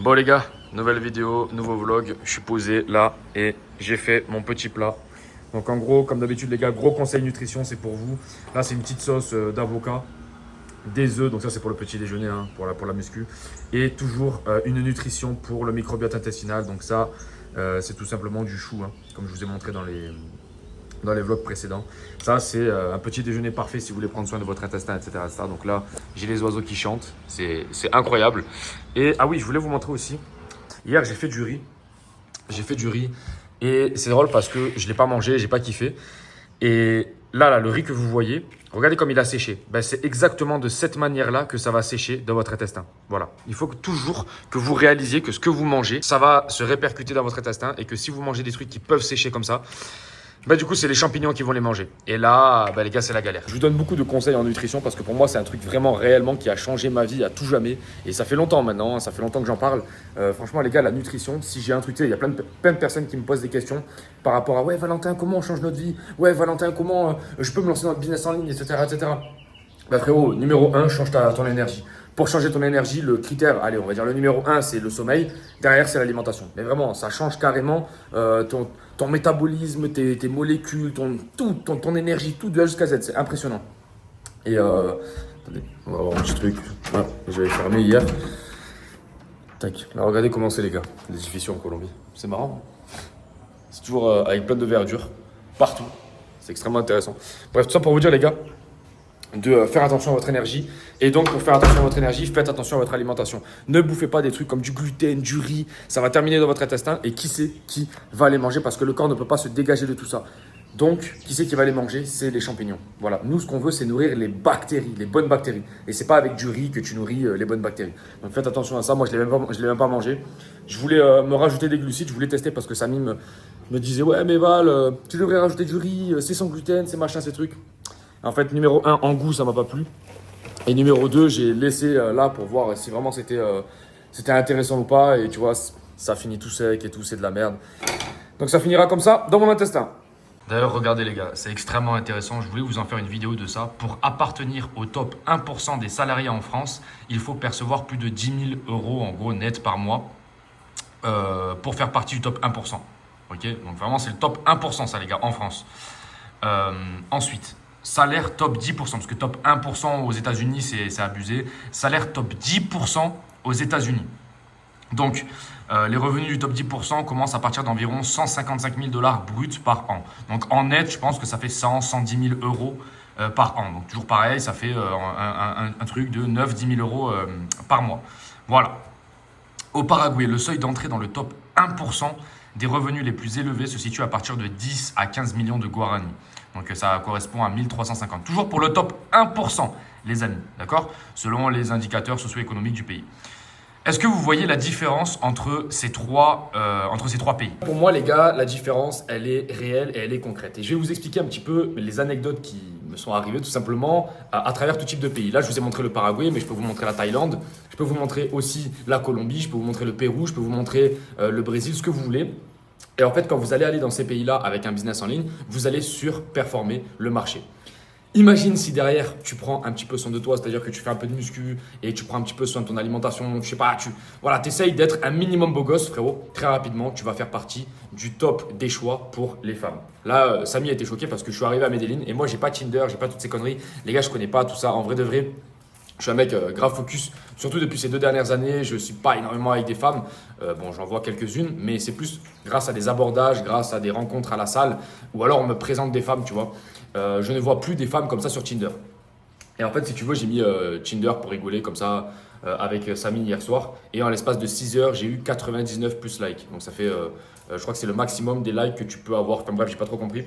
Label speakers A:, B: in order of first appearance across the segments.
A: Bon les gars, nouvelle vidéo, nouveau vlog. Je suis posé là et j'ai fait mon petit plat. Donc en gros, comme d'habitude les gars, gros conseil nutrition, c'est pour vous. Là c'est une petite sauce d'avocat, des œufs, donc ça c'est pour le petit déjeuner, hein, pour la muscu. Et toujours une nutrition pour le microbiote intestinal. Donc ça, c'est tout simplement du chou, hein, comme je vous ai montré dans les vlogs précédents. Ça, c'est un petit déjeuner parfait si vous voulez prendre soin de votre intestin, etc. Donc là, j'ai les oiseaux qui chantent. C'est incroyable. Et ah oui, je voulais vous montrer aussi. Hier, j'ai fait du riz. Et c'est drôle parce que je ne l'ai pas mangé, j'ai pas kiffé. Et là, le riz que vous voyez, regardez comme il a séché. Ben, c'est exactement de cette manière-là que ça va sécher dans votre intestin. Voilà. Il faut toujours que vous réalisiez que ce que vous mangez, ça va se répercuter dans votre intestin et que si vous mangez des trucs qui peuvent sécher comme ça, bah du coup, c'est les champignons qui vont les manger. Et là, bah les gars, c'est la galère. Je vous donne beaucoup de conseils en nutrition parce que pour moi, c'est un truc vraiment réellement qui a changé ma vie à tout jamais. Et ça fait longtemps maintenant, hein, ça fait longtemps que j'en parle. Franchement, les gars, la nutrition, si j'ai un truc, tu sais, il y a plein de personnes qui me posent des questions par rapport à ouais, Valentin, comment on change notre vie? Ouais, Valentin, comment je peux me lancer dans le business en ligne, etc. etc. Bah frérot, numéro 1, change ton énergie. Pour changer ton énergie, le critère, allez, on va dire le numéro 1, c'est le sommeil. Derrière, c'est l'alimentation. Mais vraiment, ça change carrément ton métabolisme, tes molécules, ton énergie, tout de A jusqu'à Z. C'est impressionnant. Et attendez, on va voir un petit truc. Voilà, j'avais fermé hier. Tac. Là, regardez comment c'est, les gars. Les édifications en Colombie. C'est marrant. C'est toujours avec plein de verdure. Partout. C'est extrêmement intéressant. Bref, tout ça pour vous dire, les gars, de faire attention à votre énergie. Et donc, pour faire attention à votre énergie, faites attention à votre alimentation. Ne bouffez pas des trucs comme du gluten, du riz. Ça va terminer dans votre intestin. Et qui c'est qui va les manger? Parce que le corps ne peut pas se dégager de tout ça. Donc, qui c'est qui va les manger? C'est les champignons. Voilà. Nous, ce qu'on veut, c'est nourrir les bactéries, les bonnes bactéries. Et c'est pas avec du riz que tu nourris les bonnes bactéries. Donc, faites attention à ça. Moi, je l'ai même pas mangé. Je voulais me rajouter des glucides. Je voulais tester parce que Samy me disait ouais, mais Val, tu devrais rajouter du riz. C'est sans gluten, c'est machin, ces trucs. En fait, numéro 1, en goût, ça m'a pas plu. Et numéro 2, j'ai laissé là pour voir si vraiment c'était intéressant ou pas. Et tu vois, ça finit tout sec et tout, c'est de la merde. Donc ça finira comme ça dans mon intestin. D'ailleurs, regardez les gars, c'est extrêmement intéressant. Je voulais vous en faire une vidéo de ça. Pour appartenir au top 1% des salariés en France, il faut percevoir plus de 10 000 euros en gros net par mois pour faire partie du top 1%. Ok, donc vraiment, c'est le top 1% ça les gars en France. Ensuite, salaire top 10%, parce que top 1% aux États-Unis, c'est abusé. Salaire top 10% aux États-Unis. Donc, les revenus du top 10% commencent à partir d'environ 155 000 $ bruts par an. Donc, en net, je pense que ça fait 110 000 euros par an. Donc, toujours pareil, ça fait un truc de 9-10 000 euros par mois. Voilà. Au Paraguay, le seuil d'entrée dans le top 1% des revenus les plus élevés se situe à partir de 10 à 15 millions de guaranis. Donc ça correspond à 1350. Toujours pour le top 1%, les amis, d'accord? Selon les indicateurs socio-économiques du pays. Est-ce que vous voyez la différence entre ces trois pays? Pour moi, les gars, la différence, elle est réelle et elle est concrète. Et je vais vous expliquer un petit peu les anecdotes qui me sont arrivées tout simplement à travers tout type de pays. Là, je vous ai montré le Paraguay, mais je peux vous montrer la Thaïlande. Je peux vous montrer aussi la Colombie, je peux vous montrer le Pérou, je peux vous montrer le Brésil, ce que vous voulez. Et en fait, quand vous allez aller dans ces pays-là avec un business en ligne, vous allez surperformer le marché. Imagine si derrière, tu prends un petit peu soin de toi, c'est-à-dire que tu fais un peu de muscu et tu prends un petit peu soin de ton alimentation, je sais pas, tu essayes d'être un minimum beau gosse, frérot. Très rapidement, tu vas faire partie du top des choix pour les femmes. Là, Samy a été choqué parce que je suis arrivé à Medellin et moi, j'ai pas Tinder, j'ai pas toutes ces conneries. Les gars, je connais pas tout ça. En vrai de vrai, je suis un mec grave focus, surtout depuis ces 2 dernières années, je ne suis pas énormément avec des femmes, bon j'en vois quelques-unes, mais c'est plus grâce à des abordages, grâce à des rencontres à la salle, ou alors on me présente des femmes, tu vois. Je ne vois plus des femmes comme ça sur Tinder. Et en fait, si tu veux, j'ai mis Tinder pour rigoler comme ça avec Samy hier soir, et en l'espace de 6 heures, j'ai eu 99 plus likes, donc ça fait, je crois que c'est le maximum des likes que tu peux avoir, enfin bref, j'ai pas trop compris.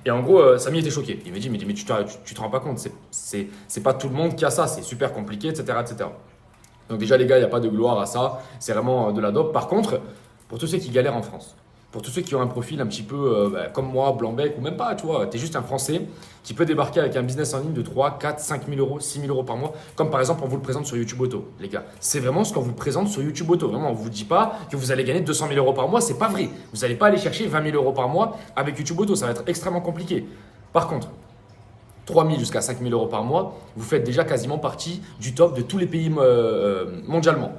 A: Et en gros, Samy était choqué. Il m'a dit, mais tu te rends pas compte, c'est pas tout le monde qui a ça, c'est super compliqué, etc., etc. Donc déjà, les gars, il n'y a pas de gloire à ça, c'est vraiment de la dope. Par contre, pour tous ceux qui galèrent en France, pour tous ceux qui ont un profil un petit peu comme moi, blanc-bec ou même pas, tu vois, tu es juste un Français qui peut débarquer avec un business en ligne de 3, 4, 5 000 euros, 6 000 euros par mois, comme par exemple on vous le présente sur YouTube Auto, les gars. C'est vraiment ce qu'on vous présente sur YouTube Auto. Vraiment, on ne vous dit pas que vous allez gagner 200 000 euros par mois, c'est pas vrai. Vous n'allez pas aller chercher 20 000 euros par mois avec YouTube Auto, ça va être extrêmement compliqué. Par contre, 3 000 jusqu'à 5 000 euros par mois, vous faites déjà quasiment partie du top de tous les pays mondialement.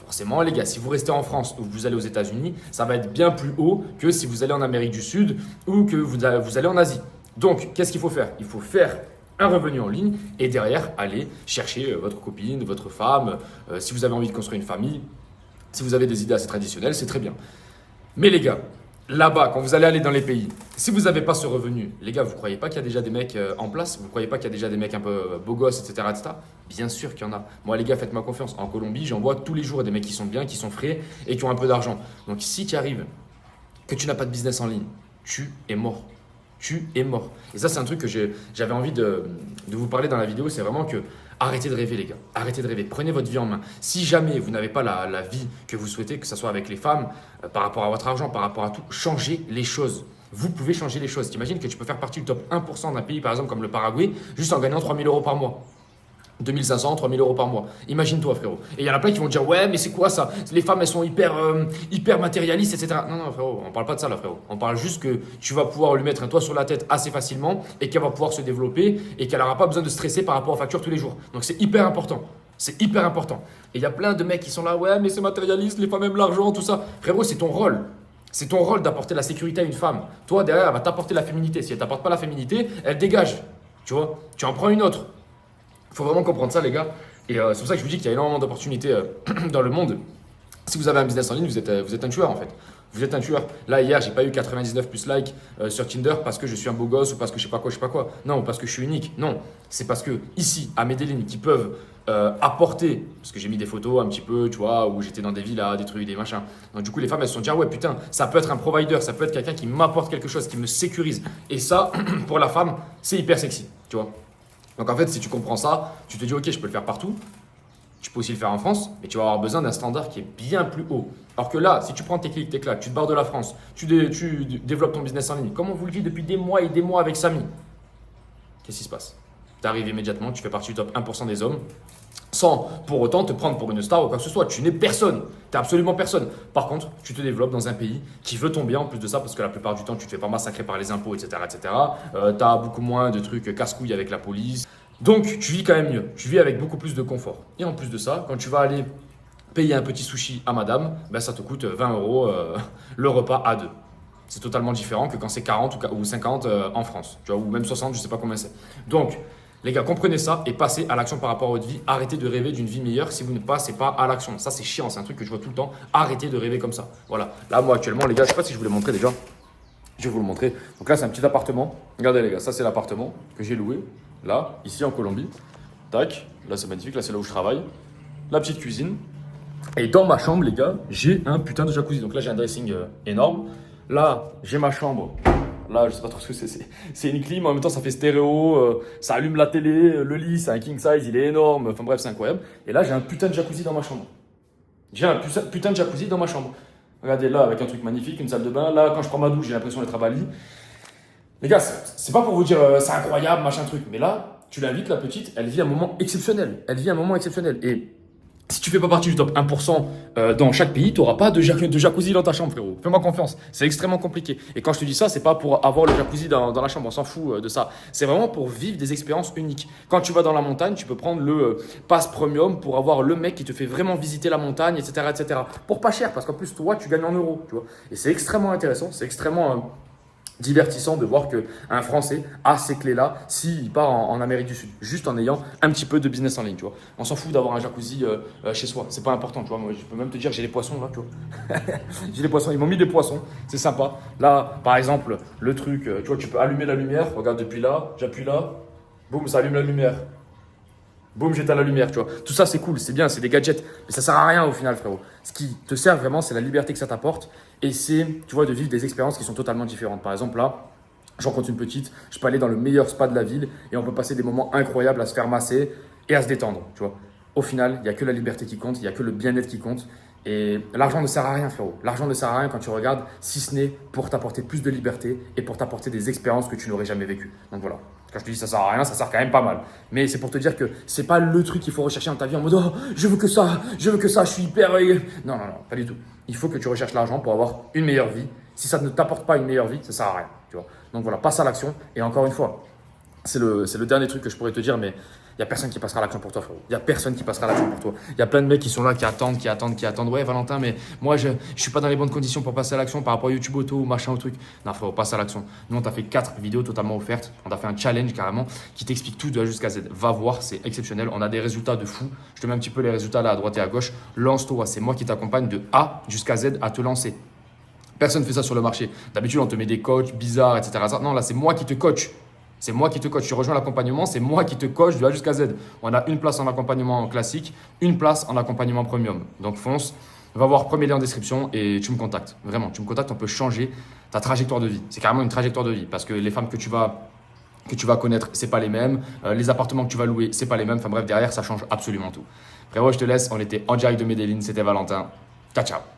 B: Forcément, les gars, si vous restez en France ou que vous allez aux États-Unis, ça va être bien plus haut que si vous allez en Amérique du Sud ou que vous allez en Asie. Donc, qu'est-ce qu'il faut faire? Il faut faire un revenu en ligne et derrière, aller chercher votre copine, votre femme. Si vous avez envie de construire une famille, si vous avez des idées assez traditionnelles, c'est très bien. Mais les gars, là-bas, quand vous allez aller dans les pays, si vous n'avez pas ce revenu, les gars, vous ne croyez pas qu'il y a déjà des mecs en place? Vous ne croyez pas qu'il y a déjà des mecs un peu beaux gosses, etc., etc. Bien sûr qu'il y en a. Moi, les gars, faites-moi confiance. En Colombie, j'en vois tous les jours des mecs qui sont bien, qui sont frais et qui ont un peu d'argent. Donc, si tu arrives, que tu n'as pas de business en ligne, tu es mort. Tu es mort. Et ça, c'est un truc que j'avais envie de vous parler dans la vidéo. C'est vraiment que arrêtez de rêver, les gars. Arrêtez de rêver. Prenez votre vie en main. Si jamais vous n'avez pas la vie que vous souhaitez, que ce soit avec les femmes, par rapport à votre argent, par rapport à tout, changez les choses. Vous pouvez changer les choses. T'imagines que tu peux faire partie du top 1% d'un pays, par exemple, comme le Paraguay, juste en gagnant 3 000 euros par mois. 2500, 3000 euros par mois. Imagine-toi, frérot. Et il y en a plein qui vont dire, ouais, mais c'est quoi ça? Les femmes, elles sont hyper matérialistes, etc. Non, non, frérot, on parle pas de ça là, frérot. On parle juste que tu vas pouvoir lui mettre un toit sur la tête assez facilement et qu'elle va pouvoir se développer et qu'elle n'aura pas besoin de stresser par rapport aux factures tous les jours. Donc c'est hyper important. C'est hyper important. Et il y a plein de mecs qui sont là, ouais, mais c'est matérialiste, les femmes aiment l'argent, tout ça. Frérot, c'est ton rôle. C'est ton rôle d'apporter la sécurité à une femme. Toi, derrière, elle va t'apporter la féminité. Si elle t'apporte pas la féminité, elle dégage. Tu vois? Tu en prends une autre. Il faut vraiment comprendre ça, les gars. Et c'est pour ça que je vous dis qu'il y a énormément d'opportunités dans le monde. Si vous avez un business en ligne, vous êtes un tueur en fait. Vous êtes un tueur. Là, hier, j'ai pas eu 99 plus likes sur Tinder parce que je suis un beau gosse ou parce que je sais pas quoi. Non, parce que je suis unique. Non, c'est parce que ici, à Medellin, qui peuvent apporter, parce que j'ai mis des photos un petit peu, tu vois, où j'étais dans des villas, des trucs, des machins. Donc du coup, les femmes, elles se sont dit, ah ouais, putain, ça peut être un provider, ça peut être quelqu'un qui m'apporte quelque chose, qui me sécurise. Et ça, pour la femme, c'est hyper sexy, tu vois. Donc en fait, si tu comprends ça, tu te dis, ok, je peux le faire partout. Tu peux aussi le faire en France, mais tu vas avoir besoin d'un standard qui est bien plus haut. Alors que là, si tu prends tes clics, tes claques, tu te barres de la France, tu développes ton business en ligne, comme on vous le dit depuis des mois et des mois avec Samy, qu'est-ce qui se passe? Tu arrives immédiatement, tu fais partie du top 1% des hommes, sans pour autant te prendre pour une star ou quoi que ce soit. Tu n'es personne, tu n'es absolument personne. Par contre, tu te développes dans un pays qui veut ton bien en plus de ça, parce que la plupart du temps, tu te fais pas massacrer par les impôts, etc. etc. Tu as beaucoup moins de trucs casse-couilles avec la police. Donc, tu vis quand même mieux. Tu vis avec beaucoup plus de confort. Et en plus de ça, quand tu vas aller payer un petit sushi à madame, ben ça te coûte 20 euros le repas à deux. C'est totalement différent que quand c'est 40 ou 50 en France. Tu vois, ou même 60, je ne sais pas combien c'est. Donc, les gars, comprenez ça et passez à l'action par rapport à votre vie. Arrêtez de rêver d'une vie meilleure si vous ne passez pas à l'action. Ça, c'est chiant, c'est un truc que je vois tout le temps. Arrêtez de rêver comme ça. Voilà. Là, moi, actuellement, les gars, je ne sais pas si je vous l'ai montré déjà. Je vais vous le montrer. Donc là, c'est un petit appartement. Regardez, les gars, ça, c'est l'appartement que j'ai loué. Là, ici en Colombie. Tac. Là, c'est magnifique. Là, c'est là où je travaille. La petite cuisine. Et dans ma chambre, les gars, j'ai un putain de jacuzzi. Donc là, j'ai un dressing énorme. Là, j'ai ma chambre. Là, je sais pas trop ce que c'est. C'est une clim, en même temps, ça fait stéréo, ça allume la télé, le lit, c'est un king size, il est énorme. Enfin bref, c'est incroyable. Et là, j'ai un putain de jacuzzi dans ma chambre. J'ai un putain de jacuzzi dans ma chambre. Regardez là, avec un truc magnifique, une salle de bain. Là, quand je prends ma douche, j'ai l'impression d'être à Bali. Les gars, c'est pas pour vous dire c'est incroyable, machin truc. Mais là, tu l'invites, la petite, elle vit un moment exceptionnel. Elle vit un moment exceptionnel. Et si tu fais pas partie du top 1% dans chaque pays, tu n'auras pas de jacuzzi dans ta chambre, frérot. Fais-moi confiance. C'est extrêmement compliqué. Et quand je te dis ça, c'est pas pour avoir le jacuzzi dans la chambre. On s'en fout de ça. C'est vraiment pour vivre des expériences uniques. Quand tu vas dans la montagne, tu peux prendre le pass premium pour avoir le mec qui te fait vraiment visiter la montagne, etc., etc. Pour pas cher, parce qu'en plus, toi, tu gagnes en euros. Tu vois. Et c'est extrêmement intéressant. C'est extrêmement divertissant de voir qu'un Français a ces clés-là s'il part en Amérique du Sud, juste en ayant un petit peu de business en ligne, tu vois. On s'en fout d'avoir un jacuzzi chez soi, c'est pas important, tu vois. Moi, je peux même te dire, j'ai les poissons là, tu vois. J'ai les poissons, ils m'ont mis des poissons, c'est sympa. Là, par exemple, le truc, tu vois, tu peux allumer la lumière, regarde depuis là, j'appuie là, boum, ça allume la lumière. Boum, j'éteins la lumière, tu vois. Tout ça, c'est cool, c'est bien, c'est des gadgets. Mais ça sert à rien au final, frérot. Ce qui te sert vraiment, c'est la liberté que ça t'apporte. Et c'est, tu vois, de vivre des expériences qui sont totalement différentes. Par exemple, là, j'en compte une petite. Je peux aller dans le meilleur spa de la ville et on peut passer des moments incroyables à se faire masser et à se détendre, tu vois. Au final, il n'y a que la liberté qui compte, il n'y a que le bien-être qui compte. Et l'argent ne sert à rien, frérot. L'argent ne sert à rien quand tu regardes, si ce n'est pour t'apporter plus de liberté et pour t'apporter des expériences que tu n'aurais jamais vécues. Donc voilà. Quand je te dis ça sert à rien, ça sert quand même pas mal. Mais c'est pour te dire que c'est pas le truc qu'il faut rechercher dans ta vie en mode oh, je veux que ça, je suis hyper. Non, non, non, pas du tout. Il faut que tu recherches l'argent pour avoir une meilleure vie. Si ça ne t'apporte pas une meilleure vie, ça sert à rien. Tu vois. Donc voilà, passe à l'action. Et encore une fois, c'est le dernier truc que je pourrais te dire, mais Il n'y a personne qui passera à l'action pour toi, frérot. Il n'y a personne qui passera à l'action pour toi. Il y a plein de mecs qui sont là, qui attendent. Ouais, Valentin, mais moi, je ne suis pas dans les bonnes conditions pour passer à l'action par rapport à YouTube Auto ou machin ou truc. Non, frérot, passe à l'action. Nous, on t'a fait 4 vidéos totalement offertes. On t'a fait un challenge carrément qui t'explique tout de A jusqu'à Z. Va voir, c'est exceptionnel. On a des résultats de fou. Je te mets un petit peu les résultats là à droite et à gauche. Lance-toi. C'est moi qui t'accompagne de A jusqu'à Z à te lancer. Personne ne fait ça sur le marché. D'habitude, on te met des coachs bizarres, etc. Non, là, c'est moi qui te coach. C'est moi qui te coach. Tu rejoins l'accompagnement, c'est moi qui te coach du A jusqu'à Z. On a une place en accompagnement classique, une place en accompagnement premium. Donc fonce, va voir premier lien en description et tu me contactes. Vraiment, tu me contactes, on peut changer ta trajectoire de vie. C'est carrément une trajectoire de vie parce que les femmes que tu vas connaître, c'est pas les mêmes. Les appartements que tu vas louer, c'est pas les mêmes. Enfin bref, derrière, ça change absolument tout. Frérot, je te laisse. On était en direct de Medellin. C'était Valentin. Ciao, ciao.